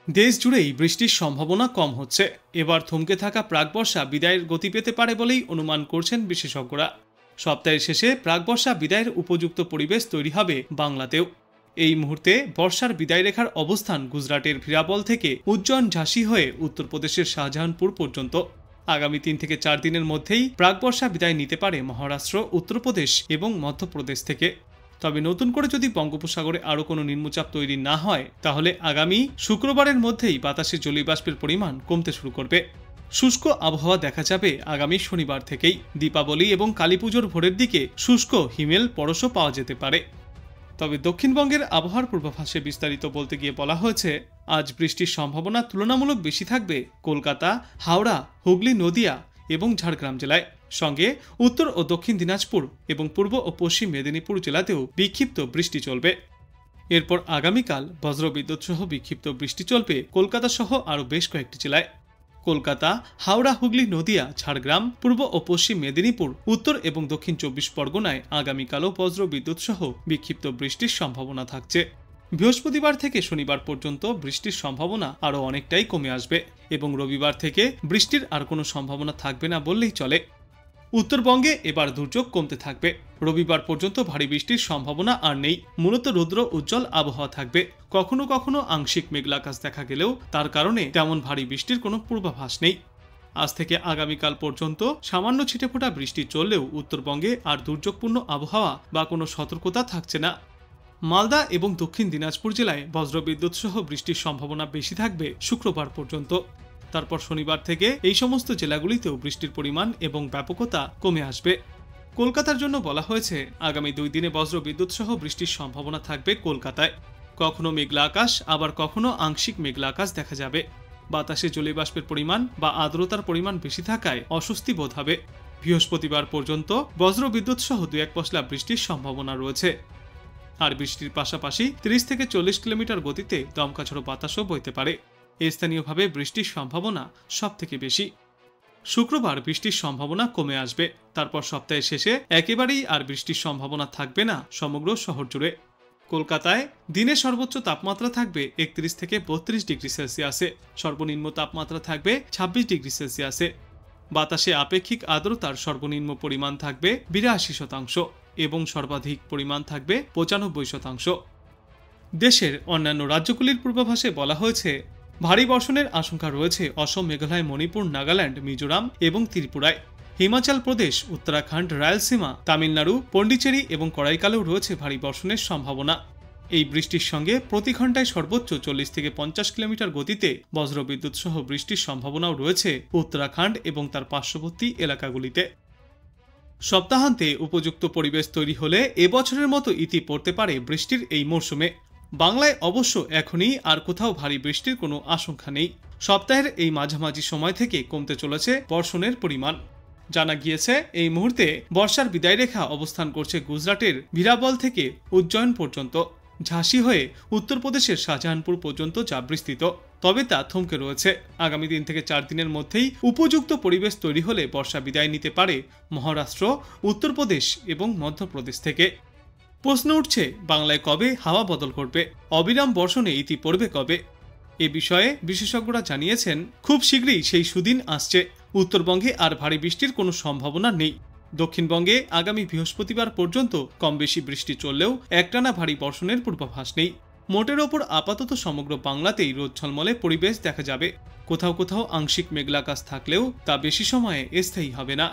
দেশ জুড়েই বৃষ্টির সম্ভাবনা কম হচ্ছে। এবার থমকে থাকা প্রাকবর্ষা বিদায়ের গতি পেতে পারে বলেই অনুমান করছেন বিশেষজ্ঞরা। সপ্তাহের শেষে প্রাকবর্ষা বিদায়ের উপযুক্ত পরিবেশ তৈরি হবে বাংলাতেও। এই মুহূর্তে বর্ষার বিদায় রেখার অবস্থান গুজরাটের ভিরাবল থেকে উজ্জয়ন ঝাঁসি হয়ে উত্তরপ্রদেশের শাহজাহানপুর পর্যন্ত। আগামী 3 থেকে 4 দিনের মধ্যেই প্রাকবর্ষা বিদায় নিতে পারে মহারাষ্ট্র, উত্তরপ্রদেশ এবং মধ্যপ্রদেশ থেকে। তবে নতুন করে যদি বঙ্গোপসাগরে আরও কোনো নিম্নচাপ তৈরি না হয়, তাহলে আগামী শুক্রবারের মধ্যেই বাতাসে জলীয়বাষ্পের পরিমাণ কমতে শুরু করবে। শুষ্ক আবহাওয়া দেখা যাবে আগামী শনিবার থেকেই। দীপাবলি এবং কালীপুজোর ভোরের দিকে শুষ্ক হিমেল পরশও পাওয়া যেতে পারে। তবে দক্ষিণবঙ্গের আবহাওয়ার পূর্বাভাসে বিস্তারিত বলতে গিয়ে বলা হয়েছে, আজ বৃষ্টির সম্ভাবনা তুলনামূলক বেশি থাকবে কলকাতা, হাওড়া, হুগলি, নদিয়া এবং ঝাড়গ্রাম জেলায়। সঙ্গে উত্তর ও দক্ষিণ দিনাজপুর এবং পূর্ব ও পশ্চিম মেদিনীপুর জেলাতেও বিক্ষিপ্ত বৃষ্টি চলবে। এরপর আগামীকাল বজ্রবিদ্যুৎ সহ বিক্ষিপ্ত বৃষ্টি চলবে কলকাতা সহ আরও বেশ কয়েকটি জেলায়। কলকাতা, হাওড়া, হুগলি, নদিয়া, ঝাড়গ্রাম, পূর্ব ও পশ্চিম মেদিনীপুর, উত্তর এবং দক্ষিণ 24 পরগনায় আগামীকালও বজ্রবিদ্যুৎ সহ বিক্ষিপ্ত বৃষ্টির সম্ভাবনা থাকছে। বৃহস্পতিবার থেকে শনিবার পর্যন্ত বৃষ্টির সম্ভাবনা আরও অনেকটাই কমে আসবে এবং রবিবার থেকে বৃষ্টির আর কোনো সম্ভাবনা থাকবে না বললেই চলে। উত্তরবঙ্গে এবার দুর্যোগ কমতে থাকবে। রবিবার পর্যন্ত ভারী বৃষ্টির সম্ভাবনা আর নেই। মূলত রৌদ্র উজ্জ্বল আবহাওয়া থাকবে। কখনো কখনো আংশিক মেঘলা আকাশ দেখা গেলেও তার কারণে তেমন ভারী বৃষ্টির কোনো পূর্বাভাস নেই। আজ থেকে আগামীকাল পর্যন্ত সামান্য ছিটেফোঁটা বৃষ্টি চললেও উত্তরবঙ্গে আর দুর্যোগপূর্ণ আবহাওয়া বা কোনো সতর্কতা থাকছে না। মালদা এবং দক্ষিণ দিনাজপুর জেলায় বজ্রবিদ্যুৎ সহ বৃষ্টির সম্ভাবনা বেশি থাকবে শুক্রবার পর্যন্ত। তারপর শনিবার থেকে এই সমস্ত জেলাগুলিতেও বৃষ্টির পরিমাণ এবং ব্যাপকতা কমে আসবে। কলকাতার জন্য বলা হয়েছে, আগামী 2 দিনে বজ্রবিদ্যুৎ সহ বৃষ্টির সম্ভাবনা থাকবে কলকাতায়। কখনো মেঘলা আকাশ, আবার কখনো আংশিক মেঘলা আকাশ দেখা যাবে। বাতাসে জলীয়বাষ্পের পরিমাণ বা আর্দ্রতার পরিমাণ বেশি থাকায় অস্বস্তি বোধ হবে। বৃহস্পতিবার পর্যন্ত বজ্রবিদ্যুৎ সহ 2-1 পশলা বৃষ্টির সম্ভাবনা রয়েছে। আর বৃষ্টির পাশাপাশি 30 থেকে 40 কিলোমিটার গতিতে দমকা ঝড়ো বাতাসও বইতে পারে। স্থানীয়ভাবে বৃষ্টির সম্ভাবনা সবথেকে বেশি। শুক্রবার বৃষ্টির সম্ভাবনা কমে আসবে। তারপর সপ্তাহের শেষে একেবারেই আর বৃষ্টির সম্ভাবনা থাকবে না সমগ্র শহর জুড়ে। কলকাতায় দিনে সর্বোচ্চ তাপমাত্রা থাকবে 31 থেকে 32 ডিগ্রি সেলসিয়াসে, সর্বনিম্ন তাপমাত্রা থাকবে 26 ডিগ্রি সেলসিয়াসে। বাতাসে আপেক্ষিক আর্দ্রতার সর্বনিম্ন পরিমাণ থাকবে 82% এবং সর্বাধিক পরিমাণ থাকবে 95%। দেশের অন্যান্য রাজ্যগুলির পূর্বাভাসে বলা হয়েছে, ভারী বর্ষণের আশঙ্কা রয়েছে অসম, মেঘালয়, মণিপুর, নাগাল্যান্ড, মিজোরাম এবং ত্রিপুরায়। হিমাচল প্রদেশ, উত্তরাখণ্ড, রায়লসীমা, তামিলনাড়ু, পন্ডিচেরি এবং করাইকালেও রয়েছে ভারী বর্ষণের সম্ভাবনা। এই বৃষ্টির সঙ্গে প্রতি ঘন্টায় সর্বোচ্চ 40 থেকে 50 কিলোমিটার গতিতে বজ্রবিদ্যুৎ সহ বৃষ্টির সম্ভাবনাও রয়েছে উত্তরাখণ্ড এবং তার পার্শ্ববর্তী এলাকাগুলিতে। সপ্তাহান্তে উপযুক্ত পরিবেশ তৈরি হলে এবছরের মতো ইতি পড়তে পারে বৃষ্টির এই মরশুমে। বাংলায় অবশ্য এখনই আর কোথাও ভারী বৃষ্টির কোনো আশঙ্কা নেই। সপ্তাহের এই মাঝামাঝি সময় থেকে কমতে চলেছে বর্ষণের পরিমাণ। জানা গিয়েছে, এই মুহূর্তে বর্ষার বিদায় রেখা অবস্থান করছে গুজরাটের ভিরাবল থেকে উজ্জয়ন পর্যন্ত, ঝাঁসি হয়ে উত্তরপ্রদেশের শাহজাহানপুর পর্যন্ত যা বিস্তৃত। তবে তা থমকে রয়েছে। আগামী 3 থেকে 4 দিনের মধ্যেই উপযুক্ত পরিবেশ তৈরি হলে বর্ষা বিদায় নিতে পারে মহারাষ্ট্র, উত্তরপ্রদেশ এবং মধ্যপ্রদেশ থেকে। প্রশ্ন উঠছে, বাংলায় কবে হাওয়া বদল করবে? অবিরাম বর্ষণে ইতি পড়বে কবে? এ বিষয়ে বিশেষজ্ঞরা জানিয়েছেন, খুব শীঘ্রই সেই সুদিন আসছে। উত্তরবঙ্গে আর ভারী বৃষ্টির কোনো সম্ভাবনা নেই। দক্ষিণবঙ্গে আগামী বৃহস্পতিবার পর্যন্ত কম বেশি বৃষ্টি চললেও একটানা ভারী বর্ষণের পূর্বাভাস নেই। মোটের ওপর আপাতত সমগ্র বাংলাতেই রোদ ঝলমলে পরিবেশ দেখা যাবে। কোথাও কোথাও আংশিক মেঘলা আকাশ থাকলেও তা বেশি সময়ে স্থায়ী হবে না।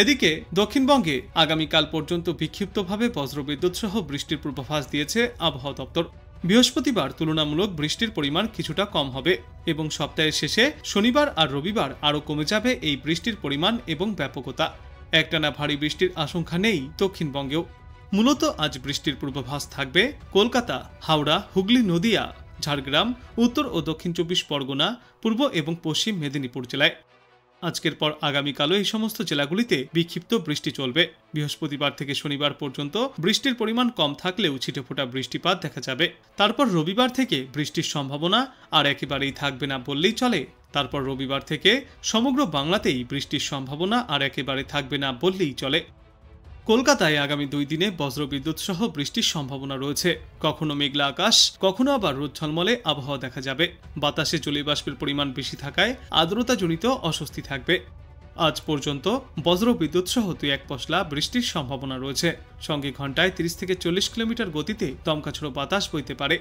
এদিকে দক্ষিণবঙ্গে আগামীকাল পর্যন্ত বিক্ষিপ্তভাবে বজ্রবিদ্যুৎ সহ বৃষ্টির পূর্বাভাস দিয়েছে আবহাওয়া দপ্তর। বৃহস্পতিবার তুলনামূলক বৃষ্টির পরিমাণ কিছুটা কম হবে এবং সপ্তাহের শেষে শনিবার আর রবিবার আরও কমে যাবে এই বৃষ্টির পরিমাণ এবং ব্যাপকতা। একটানা ভারী বৃষ্টির আশঙ্কা নেই দক্ষিণবঙ্গেও। মূলত আজ বৃষ্টির পূর্বাভাস থাকবে কলকাতা, হাওড়া, হুগলি, নদিয়া, ঝাড়গ্রাম, উত্তর ও দক্ষিণ 24 পরগনা, পূর্ব এবং পশ্চিম মেদিনীপুর জেলায়। আজকের পর আগামীকালও এই সমস্ত জেলাগুলিতে বিক্ষিপ্ত বৃষ্টি চলবে। বৃহস্পতিবার থেকে শনিবার পর্যন্ত বৃষ্টির পরিমাণ কম থাকলেও ছিটেফোঁটা বৃষ্টিপাত দেখা যাবে। তারপর রবিবার থেকে বৃষ্টির সম্ভাবনা আর একেবারেই থাকবে না বললেই চলে। তারপর রবিবার থেকে সমগ্র বাংলাতেই বৃষ্টির সম্ভাবনা আর একেবারে থাকবে না বললেই চলে। কলকাতায় আগামী 2 দিনে বজ্রবিদ্যুৎ সহ বৃষ্টির সম্ভাবনা রয়েছে। কখনো মেঘলা আকাশ, কখনো আবার রোদ ঝলমলে আবহাওয়া দেখা যাবে। বাতাসে জলীয়বাষ্পের পরিমাণ বেশি থাকায় আর্দ্রতাজনিত অস্বস্তি থাকবে। আজ পর্যন্ত বজ্রবিদ্যুৎ সহ 2-1 পশলা বৃষ্টির সম্ভাবনা রয়েছে। সঙ্গে ঘন্টায় 30 থেকে 40 কিলোমিটার গতিতে দমকাঝোড়ো বাতাস বইতে পারে।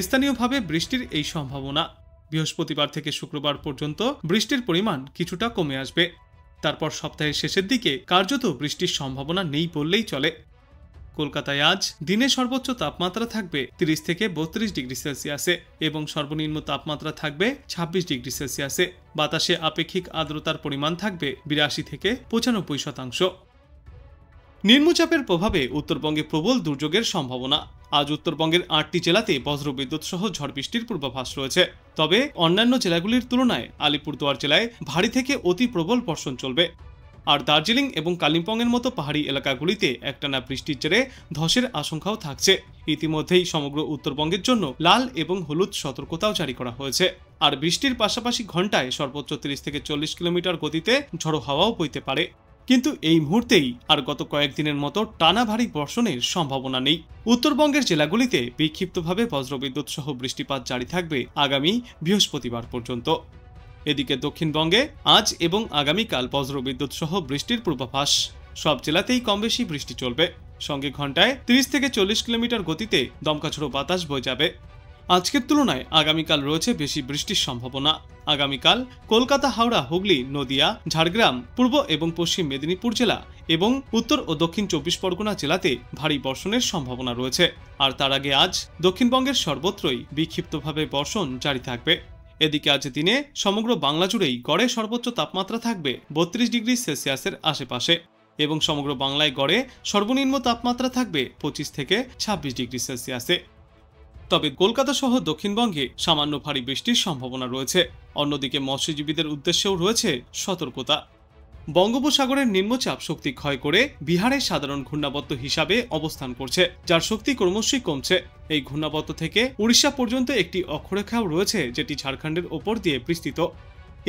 স্থানীয়ভাবে বৃষ্টির এই সম্ভাবনা। বৃহস্পতিবার থেকে শুক্রবার পর্যন্ত বৃষ্টির পরিমাণ কিছুটা কমে আসবে। তারপর সপ্তাহের শেষের দিকে কার্যত বৃষ্টির সম্ভাবনা নেই বললেই চলে। কলকাতায় আজ দিনে সর্বোচ্চ তাপমাত্রা থাকবে 30 থেকে 32 ডিগ্রি সেলসিয়াসে এবং সর্বনিম্ন তাপমাত্রা থাকবে 26 ডিগ্রি সেলসিয়াসে। বাতাসে আপেক্ষিক আর্দ্রতার পরিমাণ থাকবে 82 থেকে 95%। নিম্নচাপের প্রভাবে উত্তরবঙ্গে প্রবল দুর্যোগের সম্ভাবনা। আজ উত্তরবঙ্গের 8টি জেলাতে বজ্রবিদ্যুৎ সহ ঝড় বৃষ্টির পূর্বাভাস রয়েছে। তবে অন্যান্য জেলাগুলির তুলনায় আলিপুরদুয়ার জেলায় ভারী থেকে অতি প্রবল বর্ষণ চলবে। আর দার্জিলিং এবং কালিম্পংয়ের মতো পাহাড়ি এলাকাগুলিতে একটানা বৃষ্টির জেরে ধসের আশঙ্কাও থাকছে। ইতিমধ্যেই সমগ্র উত্তরবঙ্গের জন্য লাল এবং হলুদ সতর্কতাও জারি করা হয়েছে। আর বৃষ্টির পাশাপাশি ঘন্টায় সর্বোচ্চ 30 থেকে 40 কিলোমিটার গতিতে ঝড়ো হাওয়াও বইতে পারে। কিন্তু এই মুহূর্তেই আর গত কয়েকদিনের মতো টানা ভারী বর্ষণের সম্ভাবনা নেই। উত্তরবঙ্গের জেলাগুলিতে বিক্ষিপ্তভাবে বজ্রবিদ্যুৎ সহ বৃষ্টিপাত জারি থাকবে আগামী বৃহস্পতিবার পর্যন্ত। এদিকে দক্ষিণবঙ্গে আজ এবং আগামীকাল বজ্রবিদ্যুৎ সহ বৃষ্টির পূর্বাভাস। সব জেলাতেই কম বেশি বৃষ্টি চলবে। সঙ্গে ঘন্টায় 30 থেকে 40 কিলোমিটার গতিতে দমকাঝোড়ো বাতাস বয়ে যাবে। আজকের তুলনায় আগামীকাল রয়েছে বেশি বৃষ্টির সম্ভাবনা। আগামীকাল কলকাতা, হাওড়া, হুগলি, নদিয়া, ঝাড়গ্রাম, পূর্ব এবং পশ্চিম মেদিনীপুর জেলা এবং উত্তর ও দক্ষিণ 24 পরগনা জেলাতে ভারী বর্ষণের সম্ভাবনা রয়েছে। আর তার আগে আজ দক্ষিণবঙ্গের সর্বত্রই বিক্ষিপ্তভাবে বর্ষণ জারি থাকবে। এদিকে আজ দিনে সমগ্র বাংলা জুড়েই গড়ে সর্বোচ্চ তাপমাত্রা থাকবে 32 ডিগ্রি সেলসিয়াসের আশেপাশে এবং সমগ্র বাংলায় গড়ে সর্বনিম্ন তাপমাত্রা থাকবে 25 থেকে 26 ডিগ্রি সেলসিয়াসে। তবে কলকাতা সহ দক্ষিণবঙ্গে সামান্য ভারী বৃষ্টির সম্ভাবনা রয়েছে। অন্যদিকে মৎস্যজীবীদের উদ্দেশ্যেও রয়েছে সতর্কতা। বঙ্গোপসাগরের নিম্নচাপ শক্তি ক্ষয় করে বিহারে সাধারণ ঘূর্ণাবর্ত হিসাবে অবস্থান করছে, যার শক্তি ক্রমশই কমছে। এই ঘূর্ণাবর্ত থেকে উড়িষ্যা পর্যন্ত একটি অক্ষরেখাও রয়েছে, যেটি ঝাড়খণ্ডের ওপর দিয়ে বিস্তৃত।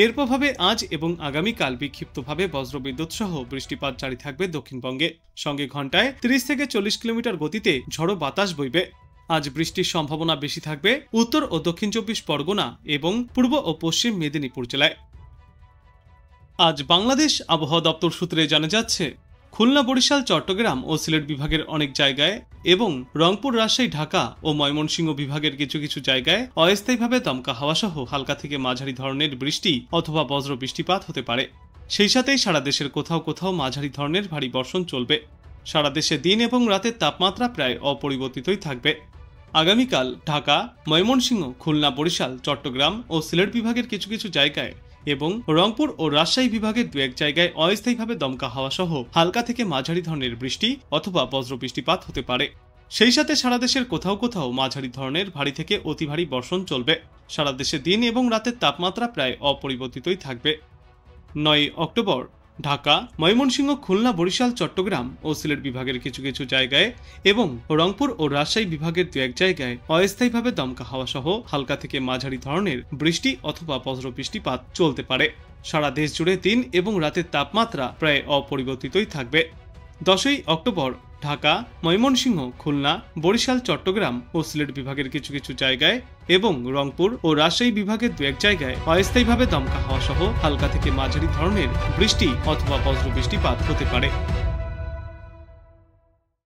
এর প্রভাবে আজ এবং আগামীকাল বিক্ষিপ্তভাবে বজ্রবিদ্যুৎ সহ বৃষ্টিপাত জারি থাকবে দক্ষিণবঙ্গে। সঙ্গে ঘন্টায় 30 থেকে 40 কিলোমিটার গতিতে ঝড়ো বাতাস বইবে। আজ বৃষ্টির সম্ভাবনা বেশি থাকবে উত্তর ও দক্ষিণ 24 পরগনা এবং পূর্ব ও পশ্চিম মেদিনীপুর জেলায়। আজ বাংলাদেশ আবহাওয়া দপ্তর সূত্রে জানা যাচ্ছে, খুলনা, বরিশাল, চট্টগ্রাম ও সিলেট বিভাগের অনেক জায়গায় এবং রংপুর, রাজশাহী, ঢাকা ও ময়মনসিংহ বিভাগের কিছু কিছু জায়গায় অস্থায়ীভাবে দমকা হাওয়া সহ হালকা থেকে মাঝারি ধরনের বৃষ্টি অথবা বজ্র বৃষ্টিপাত হতে পারে। সেই সাথেই সারা দেশের কোথাও কোথাও মাঝারি ধরনের ভারী বর্ষণ চলবে। সারা দেশে দিন এবং রাতের তাপমাত্রা প্রায় অপরিবর্তিতই থাকবে। আগামীকাল ঢাকা, ময়মনসিংহ, খুলনা, বরিশাল, চট্টগ্রাম ও সিলেট বিভাগের কিছু কিছু জায়গায় এবং রংপুর ও রাজশাহী বিভাগের 2-1 জায়গায় অস্থায়ীভাবে দমকা হাওয়া সহ হালকা থেকে মাঝারি ধরনের বৃষ্টি অথবা বজ্র বৃষ্টিপাত হতে পারে। সেই সাথে সারা দেশের কোথাও কোথাও মাঝারি ধরনের ভারী থেকে অতি ভারী বর্ষণ চলবে। সারা দেশে দিন এবং রাতের তাপমাত্রা প্রায় অপরিবর্তিতই থাকবে। 9 অক্টোবর ঢাকা, ময়মনসিংহ, খুলনা, বরিশাল, চট্টগ্রাম ও সিলেট বিভাগের কিছু কিছু জায়গায় এবং রংপুর ও রাজশাহী বিভাগের 2-1 জায়গায় অস্থায়ীভাবে দমকা হাওয়া সহ হালকা থেকে মাঝারি ধরনের বৃষ্টি অথবা বজ্র বৃষ্টিপাত চলতে পারে। সারা দেশ জুড়ে দিন এবং রাতের তাপমাত্রা প্রায় অপরিবর্তিতই থাকবে। 10 অক্টোবর ঢাকা, ময়মনসিংহ, খুলনা, বরিশাল, চট্টগ্রাম ও সিলেট বিভাগের কিছু কিছু জায়গায় এবং রংপুর ও রাজশাহী বিভাগের 2-1 জায়গায় অস্থায়ীভাবে দমকা হাওয়া সহ হালকা থেকে মাঝারি ধরনের বৃষ্টি অথবা বজ্র বৃষ্টিপাত হতে পারে।